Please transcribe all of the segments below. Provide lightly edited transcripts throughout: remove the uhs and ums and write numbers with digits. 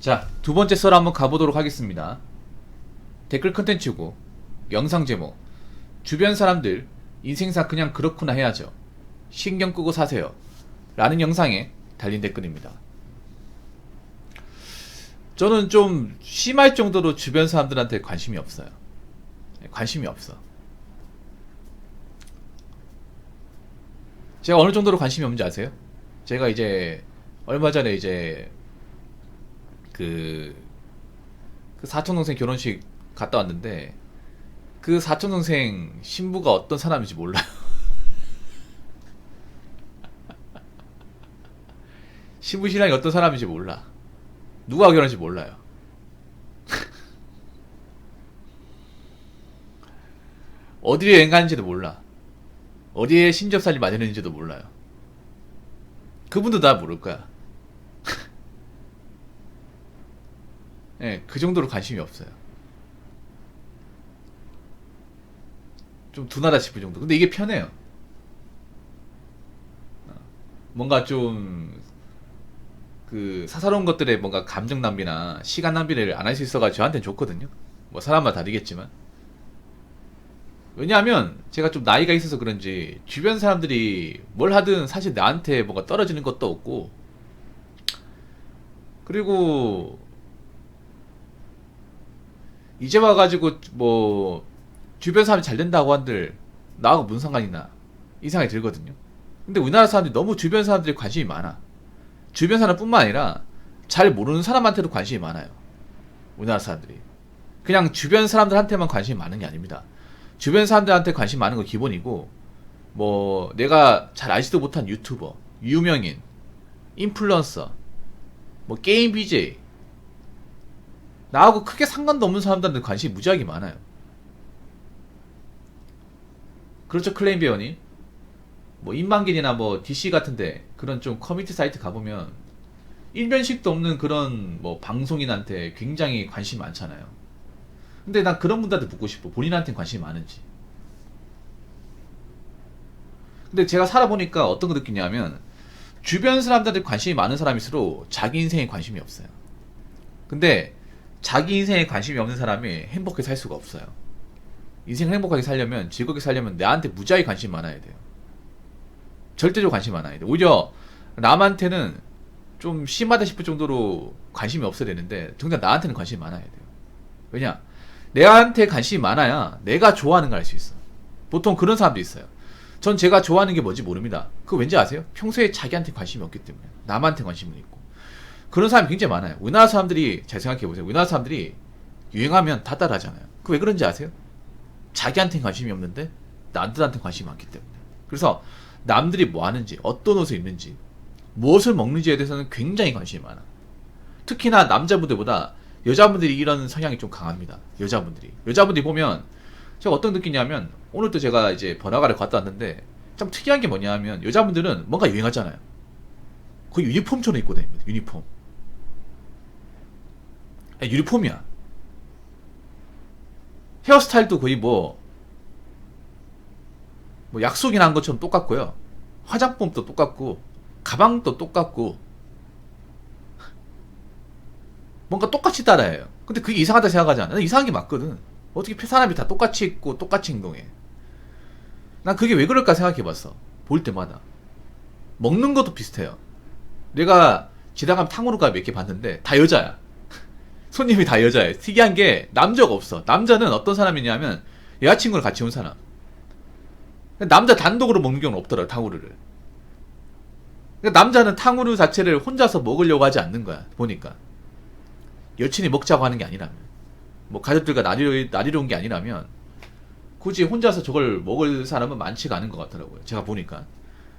자, 두 번째 썰 한번 가보도록 하겠습니다. 댓글 컨텐츠고, 영상 제목, 주변 사람들, 인생사 그냥 그렇구나 해야죠. 신경 끄고 사세요. 라는 영상에 달린 댓글입니다. 저는 좀 심할 정도로 주변 사람들한테 관심이 없어요. 관심이 없어. 제가 어느 정도로 관심이 없는지 아세요? 제가 이제 얼마 전에 이제 그 사촌동생 결혼식 갔다 왔는데 그 사촌동생 신부가 어떤 사람인지 몰라요. 신부 신랑이 어떤 사람인지 몰라. 누가 결혼할지 몰라요. 어디에 여행 가는지도 몰라. 어디에 신접살이 맞았는지도 몰라요. 그분도 나 모를 거야. 예, 그 정도로 관심이 없어요. 좀 둔하다 싶을 정도. 근데 이게 편해요. 뭔가 좀 그 사사로운 것들에 뭔가 감정 낭비나 시간 낭비를 안 할 수 있어가지고 저한테는 좋거든요. 뭐 사람마다 다르겠지만. 왜냐하면 제가 좀 나이가 있어서 그런지 주변 사람들이 뭘 하든 사실 나한테 뭔가 떨어지는 것도 없고, 그리고 이제 와가지고 뭐 주변 사람이 잘 된다고 한들 나하고 무슨 상관이나 이 생각이 들거든요. 근데 우리나라 사람들이 너무 주변 사람들이 관심이 많아. 주변 사람뿐만 아니라 잘 모르는 사람한테도 관심이 많아요. 우리나라 사람들이 그냥 주변 사람들한테만 관심이 많은 게 아닙니다. 주변 사람들한테 관심 많은 거 기본이고, 뭐 내가 잘 알지도 못한 유튜버, 유명인, 인플루언서, 뭐 게임 BJ, 나하고 크게 상관도 없는 사람들한테 관심이 무지하게 많아요. 그렇죠, 클레임 배우님? 뭐 인방긴이나 뭐 DC 같은데 그런 좀 커뮤니티 사이트 가보면 일면식도 없는 그런 뭐 방송인한테 굉장히 관심이 많잖아요. 근데 난 그런 분들한테 묻고 싶어. 본인한테는 관심이 많은지. 근데 제가 살아보니까 어떤 거 느끼냐면 주변 사람들한테 관심이 많은 사람일수록 자기 인생에 관심이 없어요. 근데 자기 인생에 관심이 없는 사람이 행복하게 살 수가 없어요. 인생을 행복하게 살려면, 즐겁게 살려면 나한테 무지하게 관심이 많아야 돼요. 절대적으로 관심이 많아야 돼요. 오히려 남한테는 좀 심하다 싶을 정도로 관심이 없어야 되는데 정작 나한테는 관심이 많아야 돼요. 왜냐? 내한테 관심이 많아야 내가 좋아하는 걸 알 수 있어. 보통 그런 사람도 있어요. 전 제가 좋아하는 게 뭔지 모릅니다. 그거 왠지 아세요? 평소에 자기한테 관심이 없기 때문에. 남한테 관심은 있고. 그런 사람이 굉장히 많아요. 우리나라 사람들이, 잘 생각해보세요. 우리나라 사람들이 유행하면 다 따라하잖아요. 그 왜 그런지 아세요? 자기한테는 관심이 없는데 남들한테 관심이 많기 때문에. 그래서 남들이 뭐 하는지, 어떤 옷을 입는지, 무엇을 먹는지에 대해서는 굉장히 관심이 많아. 특히나 남자분들보다 여자분들이 이런 성향이 좀 강합니다. 여자분들이 보면 제가 어떤 느끼냐면, 오늘도 제가 이제 번화가를 갔다 왔는데 참 특이한 게 뭐냐 하면 여자분들은 뭔가 유행하잖아요. 거의 유니폼처럼 입고 다닙니다. 유니폼. 아니, 유니폼이야. 헤어스타일도 거의 뭐 약속이 난 것처럼 똑같고요. 화장품도 똑같고, 가방도 똑같고, 뭔가 똑같이 따라해요. 근데 그게 이상하다 생각하지 않아? 난 이상한 게 맞거든. 어떻게 사람이 다 똑같이 입고 똑같이 행동해? 난 그게 왜 그럴까 생각해봤어. 볼 때마다. 먹는 것도 비슷해요. 내가 지나가면 탕후루가 몇 개 봤는데 다 여자야. 손님이 다 여자예요. 특이한 게 남자가 없어. 남자는 어떤 사람이냐면 여자친구랑 같이 온 사람. 남자 단독으로 먹는 경우는 없더라, 탕후루를. 그러니까 남자는 탕후루 자체를 혼자서 먹으려고 하지 않는 거야, 보니까. 여친이 먹자고 하는 게 아니라면, 뭐 가족들과 나뉘러 온 게 아니라면 굳이 혼자서 저걸 먹을 사람은 많지가 않은 것 같더라고요, 제가 보니까.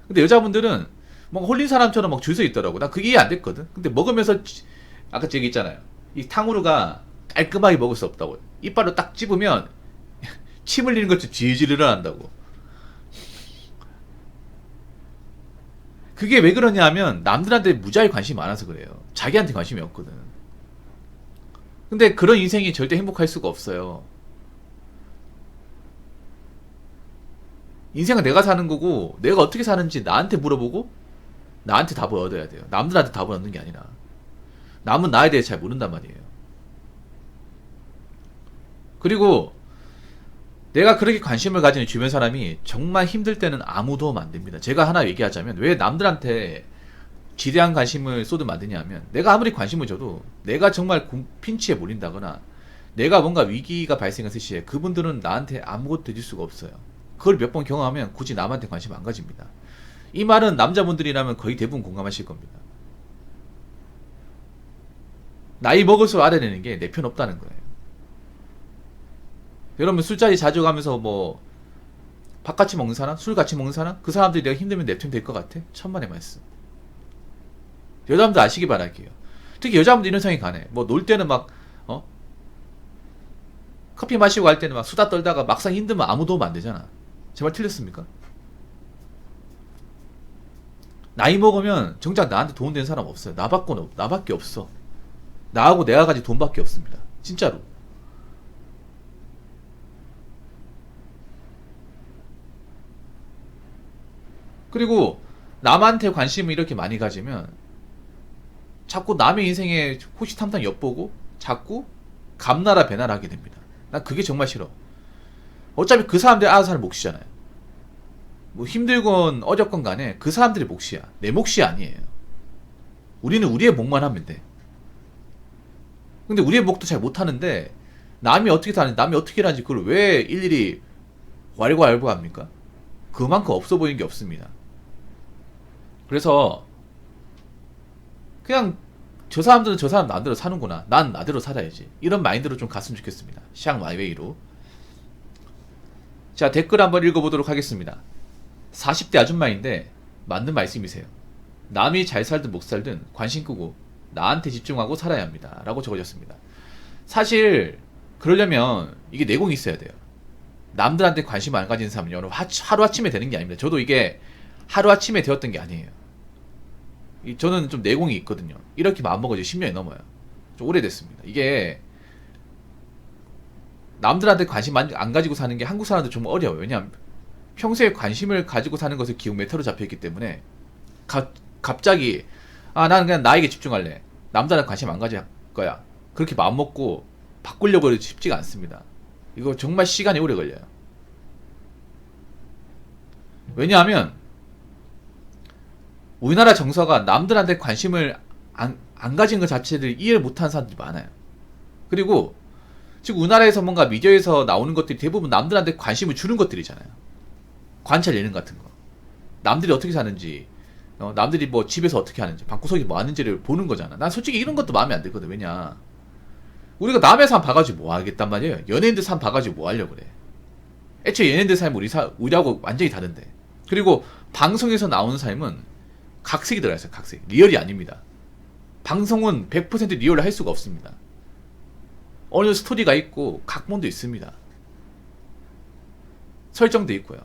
근데 여자분들은 뭔가 홀린 사람처럼 막 줄 서 있더라고. 난 그게 이해 안 됐거든. 근데 먹으면서 아까 얘기 있잖아요. 이 탕후루가 깔끔하게 먹을 수 없다고. 이빨로 딱 찝으면 침 흘리는 것처럼 질질 일어난다고. 그게 왜 그러냐 하면 남들한테 무지하게 관심이 많아서 그래요. 자기한테 관심이 없거든. 근데 그런 인생이 절대 행복할 수가 없어요. 인생은 내가 사는 거고, 내가 어떻게 사는지 나한테 물어보고 나한테 답을 얻어야 돼요. 남들한테 답을 얻는 게 아니라. 남은 나에 대해 잘 모른단 말이에요. 그리고 내가 그렇게 관심을 가지는 주변 사람이 정말 힘들 때는 아무 도움 안 됩니다. 제가 하나 얘기하자면 왜 남들한테 지대한 관심을 쏟으면 안 되냐면, 내가 아무리 관심을 줘도 내가 정말 핀치에 몰린다거나 내가 뭔가 위기가 발생했을 시에 그분들은 나한테 아무것도 해줄 수가 없어요. 그걸 몇 번 경험하면 굳이 남한테 관심 안 가집니다. 이 말은 남자분들이라면 거의 대부분 공감하실 겁니다. 나이 먹을수록 알아내는 게 내 편 없다는 거예요. 여러분 술자리 자주 가면서 뭐 밥 같이 먹는 사람? 술 같이 먹는 사람? 그 사람들이 내가 힘들면 내 편 될 것 같아? 천만의 말씀. 여자분들 아시기 바랄게요. 특히 여자분들 이런 생각이 가네. 뭐 놀 때는 막 커피 마시고 갈 때는 막 수다 떨다가 막상 힘들면 아무 도움 안 되잖아. 제 말 틀렸습니까? 나이 먹으면 정작 나한테 도움되는 사람 없어요. 나밖에 없어. 나하고 내가 가진 돈밖에 없습니다. 진짜로. 그리고 남한테 관심을 이렇게 많이 가지면 자꾸 남의 인생에 호시탐탐 엿보고 자꾸 감나라 배나라 하게 됩니다. 난 그게 정말 싫어. 어차피 그 사람들이 알아서 할 몫이잖아요. 뭐 힘들건 어렵건 간에 그 사람들의 몫이야. 내 몫이 아니에요. 우리는 우리의 몫만 하면 돼. 근데 우리의 몫도 잘 못하는데 남이 어떻게 사는지 남이 어떻게 일하는지 그걸 왜 일일이 왈가왈부합니까? 그만큼 없어 보이는 게 없습니다. 그래서 그냥 저 사람들은 저 사람 나대로 사는구나, 난 나대로 살아야지, 이런 마인드로 좀 갔으면 좋겠습니다. 샹 마이웨이로. 자, 댓글 한번 읽어보도록 하겠습니다. 40대 아줌마인데 맞는 말씀이세요. 남이 잘 살든 못 살든 관심 끄고 나한테 집중하고 살아야 합니다 라고 적어졌습니다. 사실 그러려면 이게 내공이 있어야 돼요. 남들한테 관심 안 가진 사람은 하루아침에 되는 게 아닙니다. 저도 이게 하루아침에 되었던 게 아니에요. 저는 좀 내공이 있거든요. 이렇게 마음먹은 지 10년이 넘어요. 좀 오래됐습니다. 이게 남들한테 관심 안 가지고 사는 게 한국 사람들 좀 어려워요. 왜냐하면 평소에 관심을 가지고 사는 것을 기억 메타로 잡혀있기 때문에 갑자기 나는 그냥 나에게 집중할래, 남들한테 관심 안 가질 거야, 그렇게 마음먹고 바꾸려고 해도 쉽지가 않습니다. 이거 정말 시간이 오래 걸려요. 왜냐하면 우리나라 정서가 남들한테 관심을 안 가진 것 자체를 이해를 못하는 사람들이 많아요. 그리고 지금 우리나라에서 뭔가 미디어에서 나오는 것들이 대부분 남들한테 관심을 주는 것들이잖아요. 관찰 예능 같은 거, 남들이 어떻게 사는지, 남들이 뭐 집에서 어떻게 하는지, 방구석이 뭐 하는지를 보는 거잖아. 난 솔직히 이런 것도 마음에 안 들거든. 왜냐, 우리가 남의 삶 봐가지고 뭐 하겠단 말이에요. 연예인들 삶 봐가지고 뭐 하려고 그래. 애초에 연예인들 삶은 우리하고 완전히 다른데. 그리고 방송에서 나오는 삶은 각색이 들어있어요. 각색. 리얼이 아닙니다. 방송은 100% 리얼을 할 수가 없습니다. 어느 스토리가 있고 각본도 있습니다. 설정도 있고요.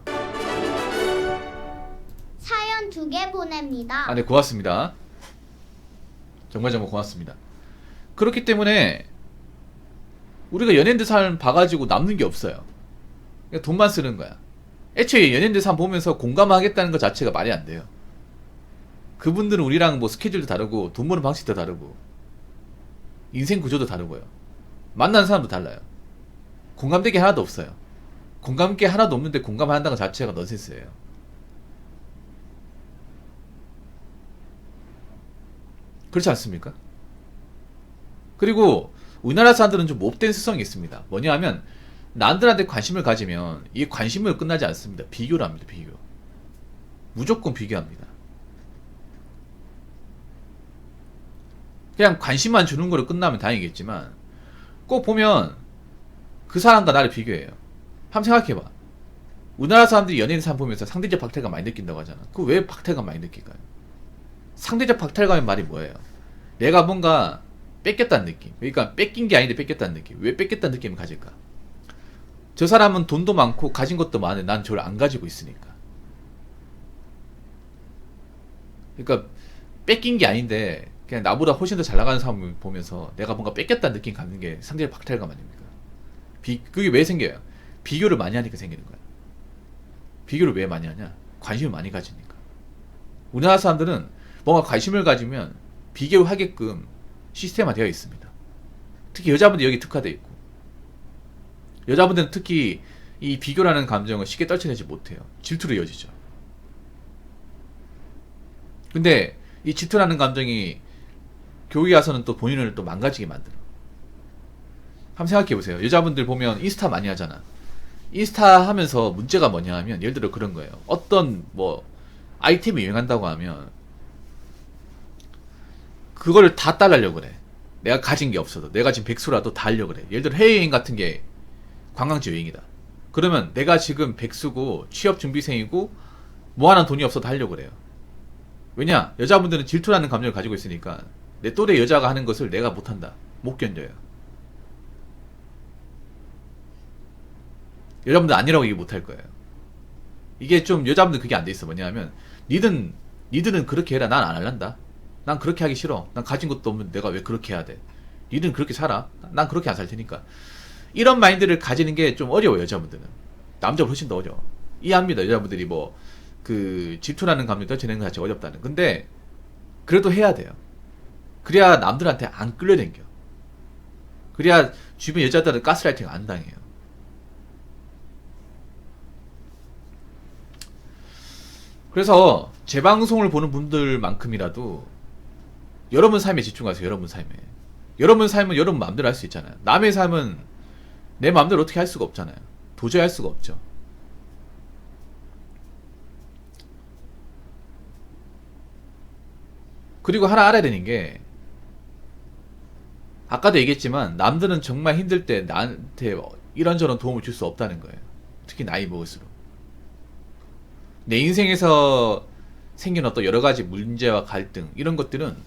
사연 2개 보냅니다. 네, 고맙습니다. 정말 고맙습니다. 그렇기 때문에 우리가 연예인들 삶 봐가지고 남는 게 없어요. 그냥 돈만 쓰는 거야. 애초에 연예인들 삶 보면서 공감하겠다는 것 자체가 말이 안 돼요. 그분들은 우리랑 뭐 스케줄도 다르고 돈 버는 방식도 다르고 인생 구조도 다르고요. 만나는 사람도 달라요. 공감되게 하나도 없어요. 공감게 하나도 없는데 공감한다는 것 자체가 넌센스예요. 그렇지 않습니까? 그리고 우리나라 사람들은 좀 못된 습성이 있습니다. 뭐냐 하면 남들한테 관심을 가지면 이 관심으로 끝나지 않습니다. 비교를 합니다. 비교. 무조건 비교합니다. 그냥 관심만 주는 거로 끝나면 다행이겠지만 꼭 보면 그 사람과 나를 비교해요. 한번 생각해봐. 우리나라 사람들이 연예인 삶 보면서 상대적 박탈감 많이 느낀다고 하잖아. 그 왜 박탈감 많이 느낄까요? 상대적 박탈감의 말이 뭐예요? 내가 뭔가 뺏겼다는 느낌. 그러니까 뺏긴 게 아닌데 뺏겼다는 느낌. 왜 뺏겼다는 느낌을 가질까? 저 사람은 돈도 많고 가진 것도 많은데 난 저를 안 가지고 있으니까. 그러니까 뺏긴 게 아닌데 그냥 나보다 훨씬 더 잘 나가는 사람을 보면서 내가 뭔가 뺏겼다는 느낌 갖는 게 상대적 박탈감 아닙니까? 그게 왜 생겨요? 비교를 많이 하니까 생기는 거야. 비교를 왜 많이 하냐? 관심을 많이 가지니까. 우리나라 사람들은 뭔가 관심을 가지면 비교하게끔 시스템화 되어 있습니다. 특히 여자분들 여기 특화되어 있고, 여자분들은 특히 이 비교라는 감정을 쉽게 떨쳐내지 못해요. 질투로 이어지죠. 근데 이 질투라는 감정이 교육에 와서는 또 본인을 또 망가지게 만들어. 한번 생각해보세요. 여자분들 보면 인스타 많이 하잖아. 인스타 하면서 문제가 뭐냐 하면, 예를 들어 그런 거예요. 어떤 뭐 아이템이 유행한다고 하면 그거를 다 따라하려고 그래. 내가 가진 게 없어도, 내가 지금 백수라도 다 하려고 그래. 예를 들어 해외여행 같은 게 관광지 여행이다. 그러면 내가 지금 백수고 취업준비생이고 뭐하는 돈이 없어도 하려고 그래요. 왜냐? 여자분들은 질투라는 감정을 가지고 있으니까 내 또래 여자가 하는 것을 내가 못한다, 못 견뎌요. 여자분들 아니라고 얘기 못할 거예요. 이게 좀 여자분들 그게 안 돼 있어. 뭐냐면 니들은 그렇게 해라. 난 안 할란다. 난 그렇게 하기 싫어. 난 가진 것도 없는데 내가 왜 그렇게 해야 돼. 니들은 그렇게 살아. 난 그렇게 안 살 테니까. 이런 마인드를 가지는 게 좀 어려워요. 여자분들은. 남자보다 훨씬 더 어려워. 이해합니다. 여자분들이 뭐 그 질투라는 감정이 떨쳐내는 것 자체가 어렵다는. 근데 그래도 해야 돼요. 그래야 남들한테 안 끌려댕겨. 그래야 주변 여자들은 가스라이팅 안 당해요. 그래서 제 방송을 보는 분들만큼이라도 여러분 삶에 집중하세요. 여러분 삶에. 여러분 삶은 여러분 마음대로 할 수 있잖아요. 남의 삶은 내 마음대로 어떻게 할 수가 없잖아요. 도저히 할 수가 없죠. 그리고 하나 알아야 되는 게, 아까도 얘기했지만 남들은 정말 힘들 때 나한테 이런저런 도움을 줄 수 없다는 거예요. 특히 나이 먹을수록. 내 인생에서 생긴 어떤 여러 가지 문제와 갈등, 이런 것들은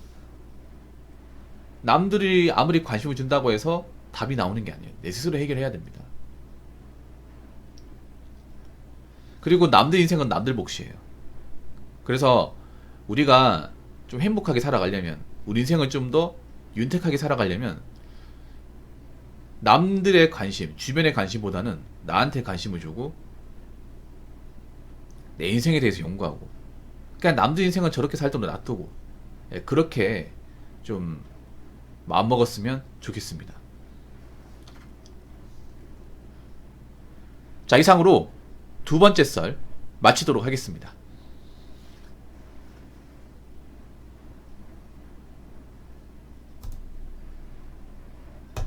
남들이 아무리 관심을 준다고 해서 답이 나오는 게 아니에요. 내 스스로 해결해야 됩니다. 그리고 남들 인생은 남들 몫이에요. 그래서 우리가 좀 행복하게 살아가려면, 우리 인생을 좀 더 윤택하게 살아가려면 남들의 관심, 주변의 관심보다는 나한테 관심을 주고 내 인생에 대해서 연구하고, 그냥 남들 인생은 저렇게 살 동안 놔두고, 그렇게 좀 마음먹었으면 좋겠습니다. 자, 이상으로 두 번째 썰 마치도록 하겠습니다.